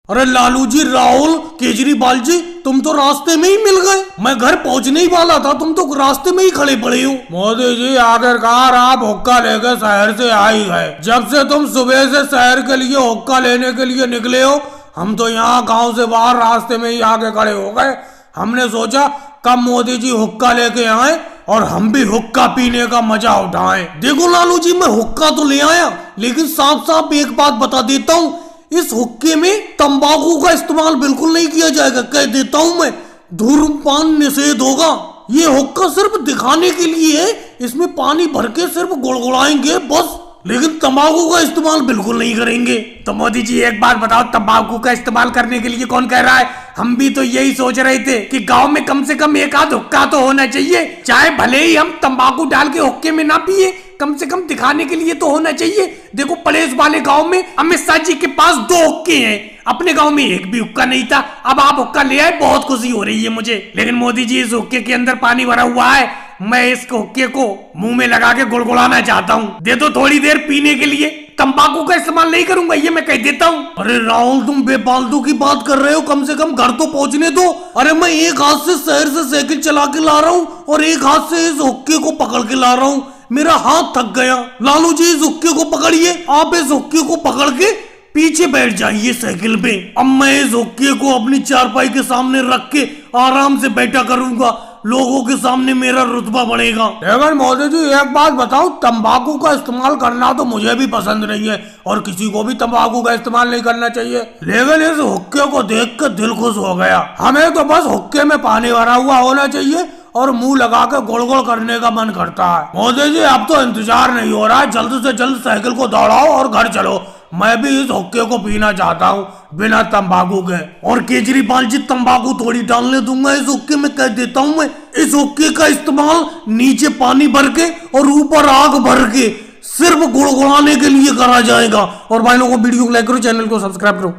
अरे लालू जी, राहुल, केजरीवाल जी, तुम तो रास्ते में ही मिल गए। मैं घर पहुंचने ही वाला था, तुम तो रास्ते में ही खड़े पड़े हो। मोदी जी, आखिरकार आप हुक्का लेकर शहर से आ ही गए। जब से तुम सुबह से शहर के लिए हुक्का लेने के लिए निकले हो, हम तो यहाँ गांव से बाहर रास्ते में ही आके खड़े हो गए। हमने सोचा कब मोदी जी हुक्का लेके आए और हम भी हुक्का पीने का मजा उठाएं। देखो लालू जी, मैं हुक्का तो ले आया, लेकिन साफ साफ एक बात बता देता हूँ, इस हुक्के में तंबाकू का इस्तेमाल बिल्कुल नहीं किया जाएगा। कह देता हूं मैं, धूम्रपान निषेध होगा। ये हुक्का सिर्फ दिखाने के लिए है, इसमें पानी भर के सिर्फ गुड़गुड़ाएंगे बस, लेकिन तंबाकू का इस्तेमाल बिल्कुल नहीं करेंगे। तो मोदी जी एक बात बताओ, तंबाकू का इस्तेमाल करने के लिए कौन कह रहा है? हम भी तो यही सोच रहे थे कि गांव में कम से कम एक आध हुक्का तो होना चाहिए, चाहे भले ही हम तंबाकू डाल के हुक्के में ना पिए, कम से कम दिखाने के लिए तो होना चाहिए। देखो पड़ोस वाले गांव में अमित शाह जी के पास 2 हुक्के हैं, अपने गांव में एक भी हुक्का नहीं था। अब आप हुक्का ले आए, बहुत खुशी हो रही है मुझे। लेकिन मोदी जी, इस हुक्के के अंदर पानी भरा हुआ है, मैं इस हुक्के को मुंह में लगा के गुड़गुड़ाना चाहता हूँ। दे दो थोड़ी देर पीने के लिए, तंबाकू का इस्तेमाल नहीं करूंगा, ये मैं कह देता हूँ। अरे राहुल, तुम बेफालतू की बात कर रहे हो, कम से कम घर तो पहुंचने दो। अरे मैं एक हाथ से शहर से साइकिल चला के ला रहा हूँ और एक हाथ से इस हुक्के को पकड़ के ला रहा हूँ, मेरा हाथ थक गया। लालू जी, इस हुक्के को पकड़िए, आप इस हुक्के को पकड़ के पीछे बैठ जाइए साइकिल पे। अब मैं इस हुक्के को अपनी चारपाई के सामने रख के आराम से बैठा करूंगा, लोगों के सामने मेरा रुतबा बढ़ेगा। लेकिन मोदी जी एक बात बताओ, तंबाकू का इस्तेमाल करना तो मुझे भी पसंद नहीं है और किसी को भी तंबाकू का इस्तेमाल नहीं करना चाहिए, लेकिन इस हुक्के को देख कर दिल खुश हो गया। हमें तो बस हुक्के में पानी भरा हुआ होना चाहिए और मुंह लगा के गुड़ गुड़ करने का मन करता है। मोदी जी, अब तो इंतजार नहीं हो रहा है, जल्द से जल्द साइकिल को दौड़ाओ और घर चलो। मैं भी इस हुक्के को पीना चाहता हूँ बिना तंबाकू के। और केजरीवाल जी, तंबाकू थोड़ी डालने दूंगा इस हुक्के में, कह देता हूँ मैं। इस हुक्के का इस्तेमाल नीचे पानी भर के और ऊपर आग भर के सिर्फ गुड़गुड़ाने के लिए करा जाएगा। और भाई लोगों को वीडियो को लाइक करो, चैनल को सब्सक्राइब करो।